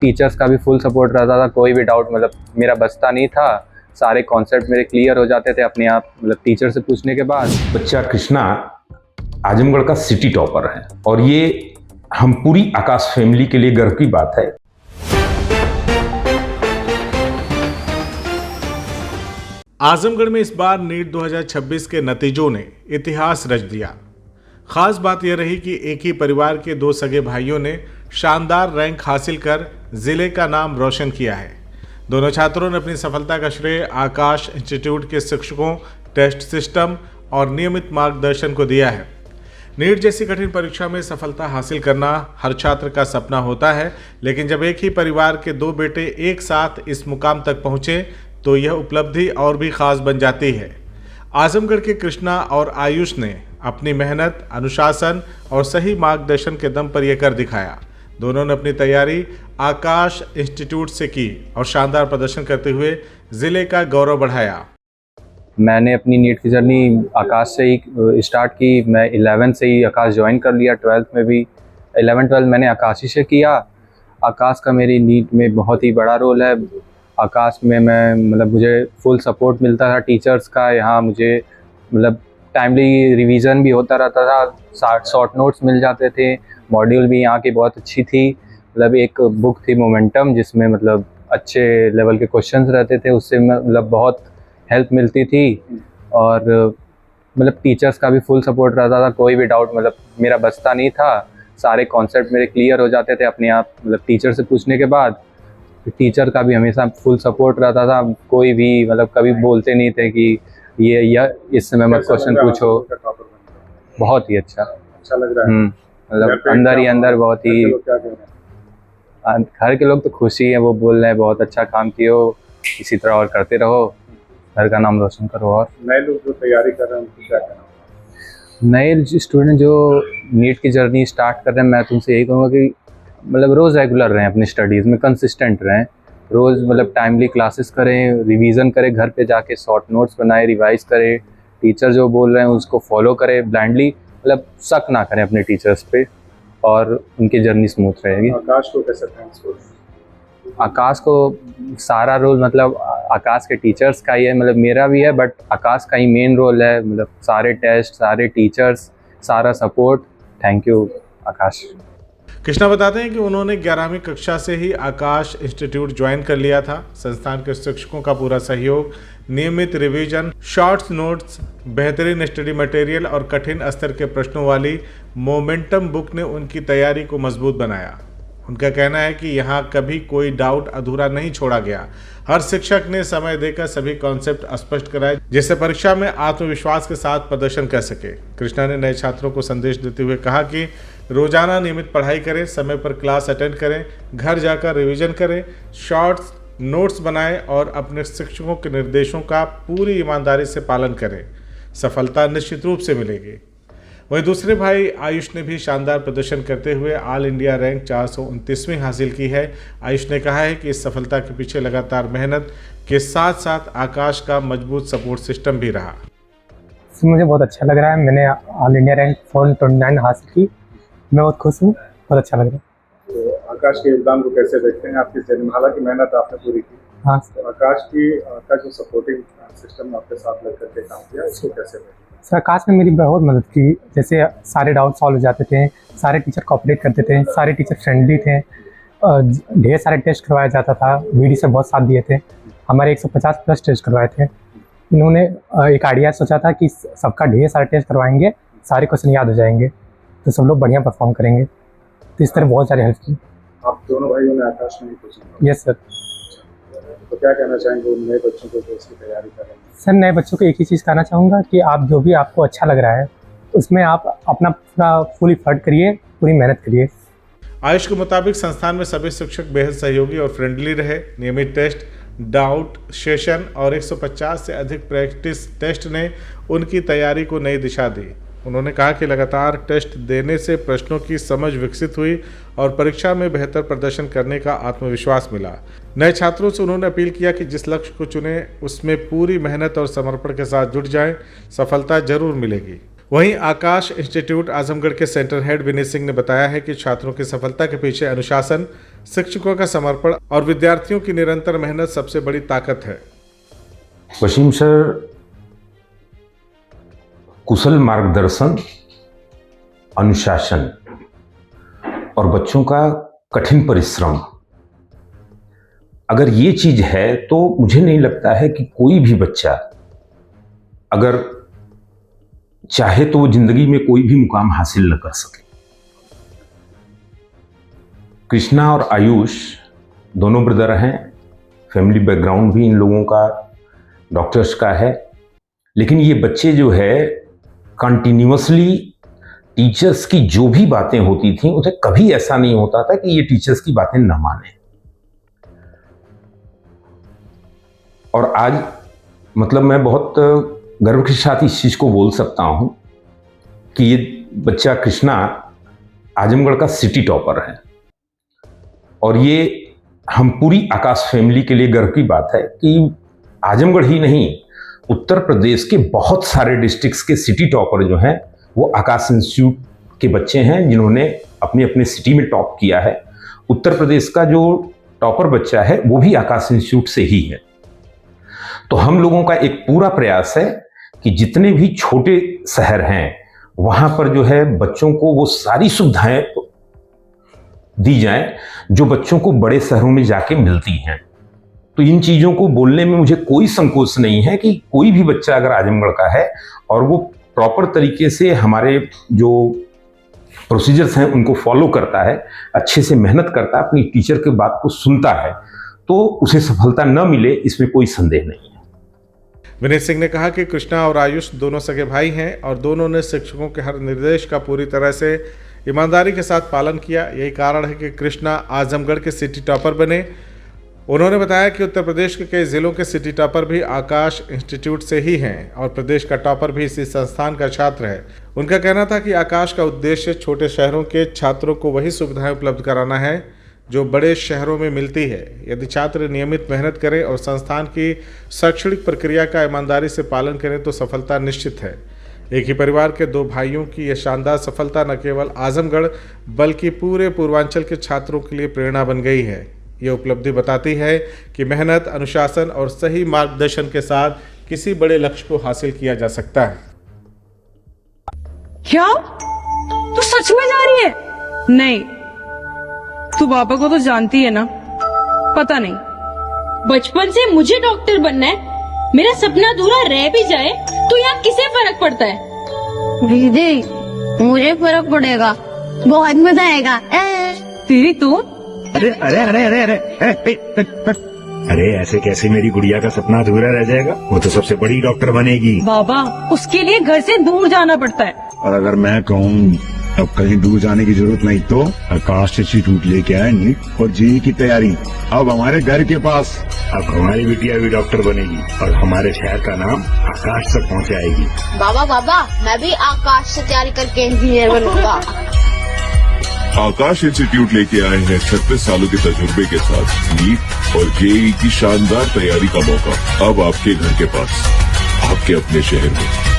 Teachers का भी full support रहता था, कोई भी डाउट मतलब मेरा बचता नहीं था, सारे कॉन्सेप्ट मेरे क्लियर हो जाते थे अपने आप मतलब टीचर से पूछने के बाद। बच्चा कृष्णा आजमगढ़ का सिटी टॉपर है और ये हम पूरी आकाश फैमिली के लिए गर्व की बात है। आजमगढ़ में इस बार नीट 2026 के नतीजों ने इतिहास रच दिया। खास बात यह रही कि एक ही परिवार के दो सगे भाइयों ने शानदार रैंक हासिल कर जिले का नाम रोशन किया है। दोनों छात्रों ने अपनी सफलता का श्रेय आकाश इंस्टीट्यूट के शिक्षकों, टेस्ट सिस्टम और नियमित मार्गदर्शन को दिया है। नीट जैसी कठिन परीक्षा में सफलता हासिल करना हर छात्र का सपना होता है, लेकिन जब एक ही परिवार के दो बेटे एक साथ इस मुकाम तक पहुंचे तो यह उपलब्धि और भी खास बन जाती है। आजमगढ़ के कृष्णा और आयुष ने अपनी मेहनत, अनुशासन और सही मार्गदर्शन के दम पर यह कर दिखाया। दोनों ने अपनी तैयारी आकाश इंस्टीट्यूट से की और शानदार प्रदर्शन करते हुए जिले का गौरव बढ़ाया। मैंने अपनी नीट की जर्नी आकाश से ही स्टार्ट की। मैं 11th से ही आकाश ज्वाइन कर लिया, 12th में भी 11th-12th मैंने आकाश ही से किया। आकाश का मेरी नीट में बहुत ही बड़ा रोल है। आकाश में मैं मतलब मुझे फुल सपोर्ट मिलता था टीचर्स का। यहाँ मुझे मतलब टाइमली रिवीजन भी होता रहता था, शॉर्ट नोट्स मिल जाते थे। मॉड्यूल भी यहाँ की बहुत अच्छी थी। मतलब एक बुक थी मोमेंटम, जिसमें मतलब अच्छे लेवल के क्वेश्चंस रहते थे, उससे मतलब बहुत हेल्प मिलती थी। और मतलब टीचर्स का भी फुल सपोर्ट रहता था, कोई भी डाउट मतलब मेरा बचता नहीं था। सारे कॉन्सेप्ट मेरे क्लियर हो जाते थे अपने आप मतलब टीचर से पूछने के बाद। टीचर का भी हमेशा फुल सपोर्ट रहता था, कोई भी मतलब कभी बोलते नहीं थे कि ये इस समय मत क्वेश्चन पूछो। बहुत ही अच्छा लग रहा है। मतलब अंदर ही अंदर बहुत ही घर के लोग तो खुश ही हैं। वो बोल रहे हैं बहुत अच्छा काम किए हो, इसी तरह और करते रहो, घर का नाम रोशन करो। और नए लोग जो तैयारी कर रहे हैं उनको क्या कहना? नए स्टूडेंट जो नीट की जर्नी स्टार्ट कर रहे हैं, मैं तुमसे यही कहूँगा कि मतलब रोज़ रेगुलर रहें, अपनी स्टडीज़ में कंसिस्टेंट रहें। रोज़ मतलब टाइमली क्लासेस करें, रिवीजन करें, घर पे जाके शॉर्ट नोट्स बनाएं, रिवाइज करें, टीचर जो बोल रहे हैं उसको फॉलो करें ब्लाइंडली, मतलब शक ना करें अपने टीचर्स पे, और उनकी जर्नी स्मूथ रहेगी। आकाश को कैसे थैंक्स बोल? आकाश को सारा रोल मतलब आकाश के टीचर्स का ही है, मतलब मेरा भी है बट आकाश का ही मेन रोल है। मतलब सारे टेस्ट, सारे टीचर्स, सारा सपोर्ट। थैंक यू आकाश। कृष्णा बताते हैं कि उन्होंने 11वीं कक्षा से ही आकाश इंस्टीट्यूट ज्वाइन कर लिया था। संस्थान के शिक्षकों का पूरा सहयोग, नियमित रिवीजन, शॉर्ट्स नोट्स, बेहतरीन स्टडी मटेरियल और कठिन स्तर के प्रश्नों वाली मोमेंटम बुक ने उनकी तैयारी को मजबूत बनाया। उनका कहना है कि यहाँ कभी कोई डाउट अधूरा नहीं छोड़ा गया। हर शिक्षक ने समय देकर सभी कॉन्सेप्ट स्पष्ट कराए, जिससे परीक्षा में आत्मविश्वास के साथ प्रदर्शन कर सके। कृष्णा ने नए छात्रों को संदेश देते हुए कहा कि रोजाना नियमित पढ़ाई करें, समय पर क्लास अटेंड करें, घर जाकर रिवीजन करें, शॉर्ट्स नोट्स बनाएं और अपने शिक्षकों के निर्देशों का पूरी ईमानदारी से पालन करें। सफलता निश्चित रूप से मिलेगी। वहीं दूसरे भाई आयुष ने भी शानदार प्रदर्शन करते हुए ऑल इंडिया रैंक 429वीं हासिल की है। आयुष ने कहा है कि इस सफलता के पीछे लगातार मेहनत के साथ साथ आकाश का मजबूत सपोर्ट सिस्टम भी रहा। मुझे बहुत अच्छा लग रहा है। मैंने ऑल इंडिया रैंक 429 हासिल की। मैं बहुत खुश हूँ, बहुत अच्छा लग रहा है। तो आकाश के योगदान को कैसे देखते हैं आपकी जर्नी? हालांकि मेहनत आपने पूरी की। हाँ, तो आकाश का जो सपोर्टिंग सिस्टम आपके साथ लग करके काम किया, इसको कैसे देखते हैं? सर आकाश ने मेरी बहुत मदद की। जैसे सारे डाउट सॉल्व हो जाते थे, सारे टीचर कोऑपरेट करते थे, सारे टीचर फ्रेंडली थे, ढेर सारे टेस्ट करवाया जाता था, वीडी से बहुत साथ दिए थे। हमारे 150 प्लस टेस्ट करवाए थे। इन्होंने एक आइडिया सोचा था कि सबका ढेर सारे टेस्ट करवाएंगे, सारे क्वेश्चन याद हो जाएंगे तो सब लोग बढ़िया परफॉर्म करेंगे। तो इस तरह बहुत सारी हेल्प की। आप दोनों भाइयों ने आकाश में ही पूछा? Yes sir. तो क्या कहना चाहेंगे उन नए बच्चों को जो इसकी तैयारी कर रहे हैं? सर नए बच्चों को एक ही चीज़ कहना चाहूँगा कि आप जो भी आपको अच्छा लग रहा है उसमें आप अपना पूरा फुल एफर्ट करिए, पूरी मेहनत करिए। आयुष के मुताबिक संस्थान में सभी शिक्षक बेहद सहयोगी और फ्रेंडली रहे। नियमित टेस्ट, डाउट सेशन और 150 से अधिक प्रैक्टिस टेस्ट ने उनकी तैयारी को नई दिशा दी। उन्होंने कहा कि लगातार टेस्ट देने से प्रश्नों की समझ विकसित हुई और परीक्षा में बेहतर प्रदर्शन करने का आत्मविश्वास मिला। नए छात्रों से उन्होंने अपील किया कि जिस लक्ष्य को चुने उसमें पूरी मेहनत और समर्पण के साथ जुट जाएं, सफलता जरूर मिलेगी। वहीं आकाश इंस्टीट्यूट आजमगढ़ के सेंटर हेड विनय सिंह ने बताया है कि छात्रों की सफलता के पीछे अनुशासन, शिक्षकों का समर्पण और विद्यार्थियों की निरंतर मेहनत सबसे बड़ी ताकत है। वसीम सर, कुशल मार्गदर्शन, अनुशासन और बच्चों का कठिन परिश्रम, अगर ये चीज है तो मुझे नहीं लगता है कि कोई भी बच्चा अगर चाहे तो वो जिंदगी में कोई भी मुकाम हासिल न कर सके। कृष्णा और आयुष दोनों ब्रदर हैं, फैमिली बैकग्राउंड भी इन लोगों का डॉक्टर्स का है, लेकिन ये बच्चे जो है कंटिन्यूअसली टीचर्स की जो भी बातें होती थी उसे कभी ऐसा नहीं होता था कि ये टीचर्स की बातें न माने। और आज मतलब मैं बहुत गर्व के साथ इस चीज को बोल सकता हूं कि ये बच्चा कृष्णा आजमगढ़ का सिटी टॉपर है और ये हम पूरी आकाश फैमिली के लिए गर्व की बात है कि आजमगढ़ ही नहीं, उत्तर प्रदेश के बहुत सारे डिस्ट्रिक्ट्स के सिटी टॉपर जो हैं वो आकाश इंस्टीट्यूट के बच्चे हैं जिन्होंने अपने अपने सिटी में टॉप किया है। उत्तर प्रदेश का जो टॉपर बच्चा है वो भी आकाश इंस्टीट्यूट से ही है। तो हम लोगों का एक पूरा प्रयास है कि जितने भी छोटे शहर हैं वहां पर जो है बच्चों को वो सारी सुविधाएं दी जाएं जो बच्चों को बड़े शहरों में जाके मिलती हैं। तो इन चीजों को बोलने में मुझे कोई संकोच नहीं है कि कोई भी बच्चा अगर आजमगढ़ का है और वो प्रॉपर तरीके से हमारे जो प्रोसीजर्स हैं उनको फॉलो करता है, अच्छे से मेहनत करता है, अपनी टीचर की बात को सुनता है, तो उसे सफलता न मिले इसमें कोई संदेह नहीं है। विनय सिंह ने कहा कि कृष्णा और आयुष दोनों सगे भाई हैं और दोनों ने शिक्षकों के हर निर्देश का पूरी तरह से ईमानदारी के साथ पालन किया। यही कारण है कि कृष्णा आजमगढ़ के सिटी टॉपर बने। उन्होंने बताया कि उत्तर प्रदेश के कई जिलों के सिटी टॉपर भी आकाश इंस्टीट्यूट से ही हैं और प्रदेश का टॉपर भी इसी संस्थान का छात्र है। उनका कहना था कि आकाश का उद्देश्य छोटे शहरों के छात्रों को वही सुविधाएं उपलब्ध कराना है जो बड़े शहरों में मिलती है। यदि छात्र नियमित मेहनत करें और संस्थान की शैक्षणिक प्रक्रिया का ईमानदारी से पालन करें तो सफलता निश्चित है। एक ही परिवार के दो भाइयों की यह शानदार सफलता न केवल आजमगढ़ बल्कि पूरे पूर्वांचल के छात्रों के लिए प्रेरणा बन गई है। यह उपलब्धि बताती है कि मेहनत, अनुशासन और सही मार्गदर्शन के साथ किसी बड़े लक्ष्य को हासिल किया जा सकता है। क्या तू सच में जा रही है? नहीं, तू पापा को तो जानती है ना। पता नहीं, बचपन से मुझे डॉक्टर बनना है, मेरा सपना अधूरा रह भी जाए तो यहाँ किसे फर्क पड़ता है? दीदी मुझे फर्क पड़ेगा, बहुत मजा आएगा। तेरी तो अरे अरे अरे अरे अरे अरे ऐसे कैसे मेरी गुड़िया का सपना अधूरा रह जाएगा? वो तो सबसे बड़ी डॉक्टर बनेगी। बाबा, उसके लिए घर से दूर जाना पड़ता है। और अगर मैं कहूँ अब कहीं दूर जाने की जरूरत नहीं तो आकाश इंस्टीट्यूट लेके आए नीट और जेईई की तैयारी अब हमारे घर के पास। अब हमारी बिटिया भी डॉक्टर बनेगी और हमारे शहर का नाम आकाश तक पहुँचाएगी। बाबा मैं भी आकाश से तैयारी करके इंजीनियर बनूंगा। आकाश इंस्टीट्यूट लेके आए हैं 36 सालों के तजुर्बे के साथ नीट और जेईई की शानदार तैयारी का मौका अब आपके घर के पास, आपके अपने शहर में।